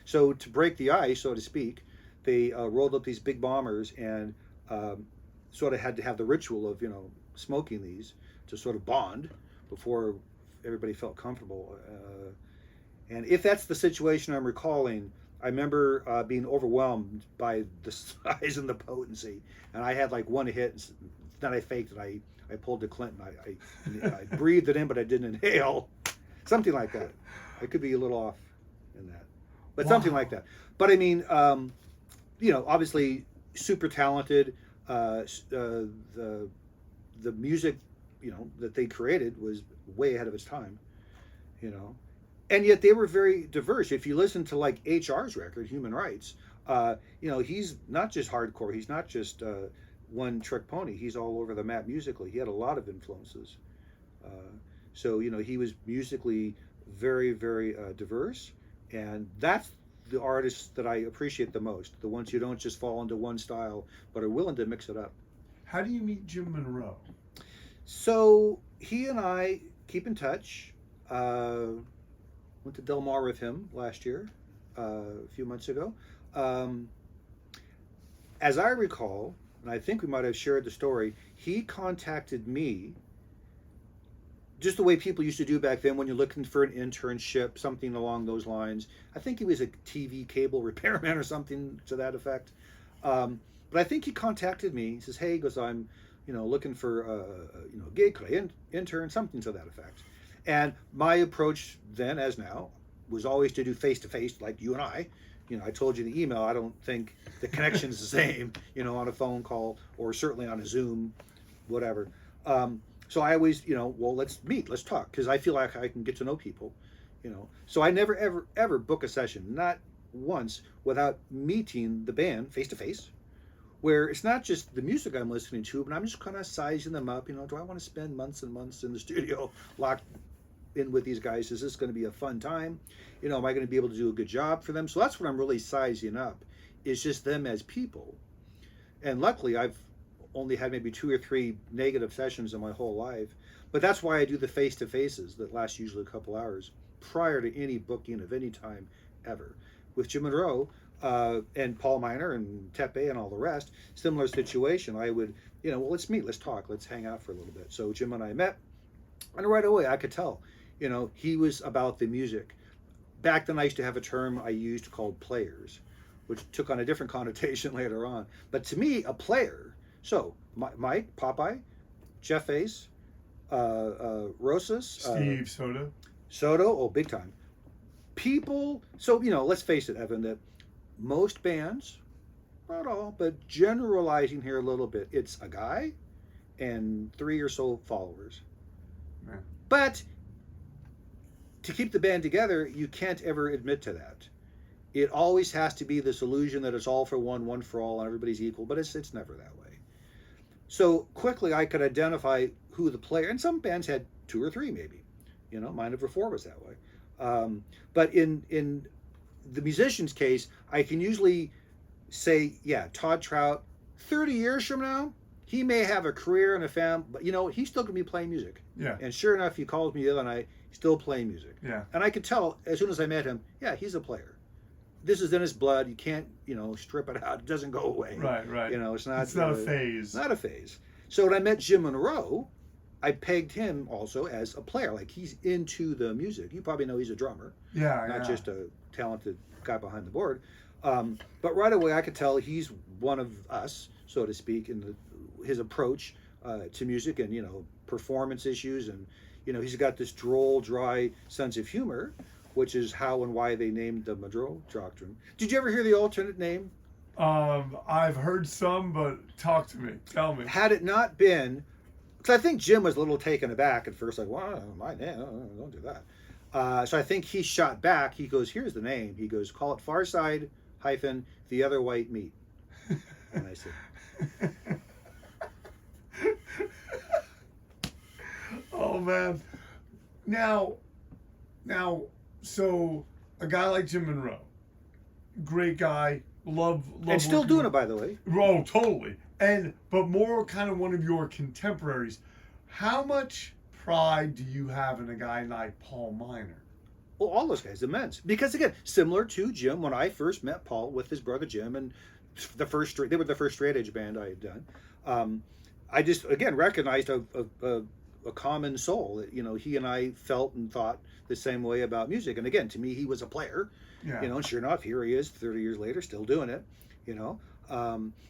So to break the ice, so to speak, they rolled up these big bombers and sort of had to have the ritual of smoking these to sort of bond before everybody felt comfortable. And if that's the situation I'm recalling, I remember being overwhelmed by the size and the potency, and I had like one hit. And then I faked it. I pulled the Clinton. I breathed it in, but I didn't inhale. Something like that. I could be a little off in that, but something like that. But I mean, obviously super talented. The music, that they created was way ahead of its time. And yet they were very diverse. If you listen to like HR's record, Human Rights, he's not just hardcore. He's not just one trick pony. He's all over the map musically. He had a lot of influences. So he was musically very, very diverse, and that's the artists that I appreciate the most. The ones who don't just fall into one style, but are willing to mix it up. How do you meet Jim Monroe? So he and I keep in touch. Went to Del Mar with him last year, a few months ago. As I recall, and I think we might have shared the story, he contacted me just the way people used to do back then when you're looking for an internship, something along those lines. I think he was a TV cable repairman or something to that effect. But I think he contacted me. He says, "Hey," he goes, "I'm, looking for a gig, could I intern?" Something to that effect. And my approach then, as now, was always to do face-to-face, like you and I. I told you in the email, I don't think the connection is the same, on a phone call or certainly on a Zoom, whatever. So I always, well, let's meet, let's talk, because I feel like I can get to know people, So I never, ever, ever book a session, not once, without meeting the band face-to-face, where it's not just the music I'm listening to, but I'm just kind of sizing them up. Do I want to spend months and months in the studio locked in with these guys? Is this going to be a fun time? Am I going to be able to do a good job for them? So that's what I'm really sizing up, is just them as people. And luckily I've only had maybe 2 or 3 negative sessions in my whole life, but that's why I do the face-to-faces that last usually a couple hours prior to any booking of any time ever. With Jim Monroe and Paul Miner and Tepe and all the rest, similar situation. I would, well, let's meet, let's talk, let's hang out for a little bit. So Jim and I met, and right away I could tell, he was about the music. Back then I used to have a term I used called players, which took on a different connotation later on. But to me, a player, so Mike, Popeye, Jeff Ace, Rosas, Steve Soto, oh, big time. People, so, let's face it, Evan, that most bands, not all, but generalizing here a little bit, it's a guy and 3 or so followers. Yeah. But to keep the band together, you can't ever admit to that. It always has to be this illusion that it's all for one, one for all, and everybody's equal, but it's never that way. So quickly I could identify who the player, and some bands had 2 or 3 maybe, Mind Over 4 was that way. But in the musician's case, I can usually say, yeah, Todd Trout, 30 years from now, he may have a career and a family, but he's still going to be playing music. Yeah. And sure enough, he called me the other night, still playing music. Yeah. And I could tell as soon as I met him, yeah, he's a player. This is in his blood. You can't, strip it out. It doesn't go away. Right. It's not a phase. Not a phase. So when I met Jim Monroe, I pegged him also as a player. Like, he's into the music. You probably know he's a drummer. Yeah. Not just a talented guy behind the board. But right away I could tell he's one of us, so to speak, in his approach to music and, performance issues. And, he's got this droll, dry sense of humor, which is how and why they named the Monroe Doctrine. Did you ever hear the alternate name? I've heard some, but talk to me. Tell me. Had it not been, because I think Jim was a little taken aback at first, like, "Wow, my name, don't do that." So I think he shot back. He goes, "Here's the name." He goes, "Call it Farside hyphen the other white meat." And I said, "Oh man, now, so a guy like Jim Monroe, great guy, love, and still doing it, by the way." Oh, totally. But more kind of one of your contemporaries. How much pride do you have in a guy like Paul Miner? Oh, all those guys, immense. Because again, similar to Jim, when I first met Paul with his brother Jim, and they were the first straight edge band I had done. I just again recognized a common soul that he and I felt and thought the same way about music. And again, to me, he was a player. Yeah. And sure enough, here he is, 30 years later, still doing it.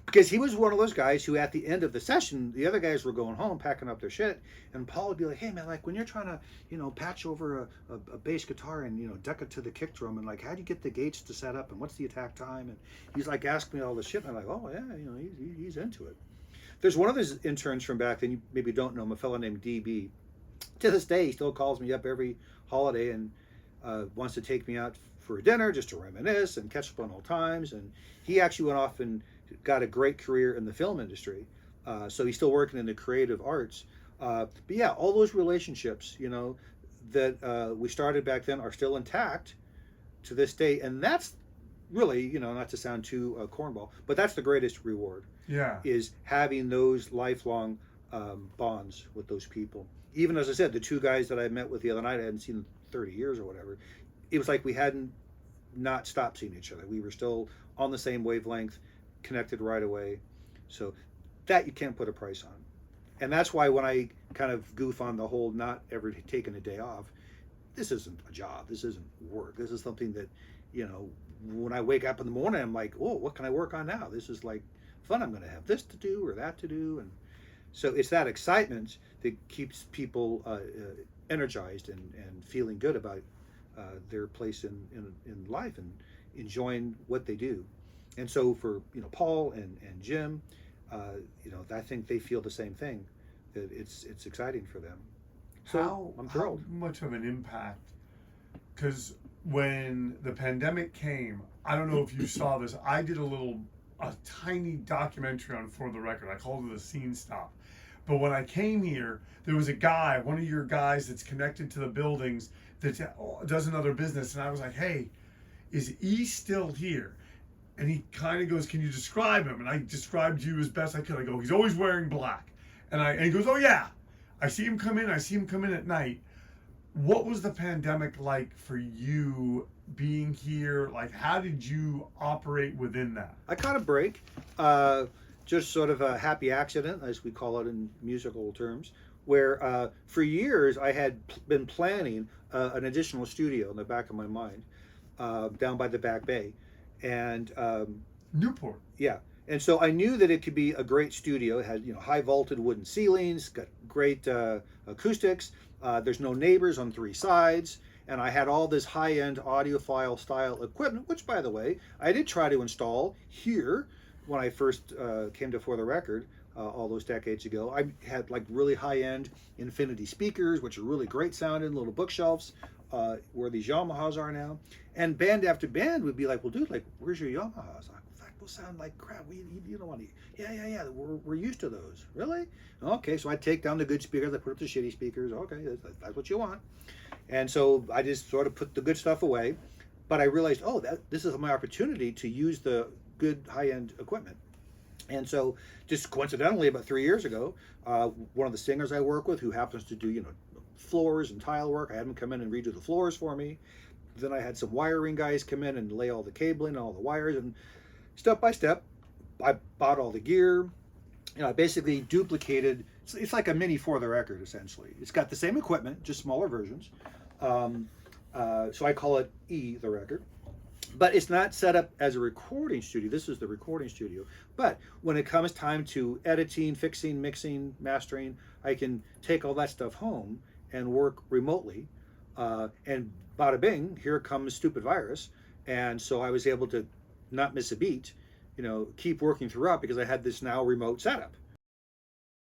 Because he was one of those guys who, at the end of the session, the other guys were going home, packing up their shit, and Paul would be like, "Hey man, like when you're trying to, patch over a bass guitar and duck it to the kick drum, and like how do you get the gates to set up, and what's the attack time?" And he's like asking me all this shit, and I'm like, "Oh yeah, he's into it." There's one of his interns from back then, you maybe don't know him, a fellow named DB. To this day, he still calls me up every holiday and wants to take me out for a dinner just to reminisce and catch up on old times. And he actually went off and got a great career in the film industry. So he's still working in the creative arts. But yeah, all those relationships, that we started back then are still intact to this day. And that's really, not to sound too cornball, but that's the greatest reward. Yeah. Is having those lifelong bonds with those people. Even as I said, the two guys that I met with the other night, I hadn't seen in 30 years or whatever. It was like we hadn't not stopped seeing each other. We were still on the same wavelength, connected right away. So that you can't put a price on. And that's why when I kind of goof on the whole not ever taking a day off, this isn't a job. This isn't work. This is something that, when I wake up in the morning, I'm like, oh, what can I work on now? This is like fun. I'm going to have this to do or that to do. And so it's that excitement that keeps people energized and feeling good about their place in life and enjoying what they do. And so for Paul and Jim, I think they feel the same thing, that it's exciting for them. So I'm thrilled. How much of an impact? Because when the pandemic came, I don't know if you saw this, I did a tiny documentary on For the Record. I called it a scene stop. But when I came here, there was a guy, one of your guys that's connected to the buildings that does another business. And I was like, hey, is E still here? And he kind of goes, can you describe him? And I described you as best I could. I go, he's always wearing black. And he goes, oh yeah, I see him come in at night. What was the pandemic like for you being here? Like, how did you operate within that? I caught a break, just sort of a happy accident, as we call it in musical terms, where for years I had been planning an additional studio in the back of my mind, down by the Back Bay. And Newport. Yeah. And so I knew that it could be a great studio. It had high vaulted wooden ceilings, got great acoustics. There's no neighbors on three sides, and I had all this high-end audiophile style equipment, which, by the way, I did try to install here when I first came to For the Record all those decades ago. I had like really high-end Infinity speakers, which are really great sounding, little bookshelves, where these Yamahas are now. And band after band would be like, well, dude, like, where's your Yamahas? That will sound like crap. You don't want to. Yeah. We're used to those. Really? Okay, so I take down the good speakers, I put up the shitty speakers. Okay, that's what you want. And so I just sort of put the good stuff away. But I realized, this is my opportunity to use the good high-end equipment. And so just coincidentally, about 3 years ago, one of the singers I work with, who happens to do, floors and tile work, I had him come in and redo the floors for me. Then I had some wiring guys come in and lay all the cabling and all the wires, and step by step, I bought all the gear. I basically duplicated. It's like a mini For the Record, essentially. It's got the same equipment, just smaller versions. So I call it E, the record. But it's not set up as a recording studio. This is the recording studio. But when it comes time to editing, fixing, mixing, mastering, I can take all that stuff home and work remotely. And bada bing, here comes stupid virus. And so I was able to not miss a beat, keep working throughout because I had this now remote setup.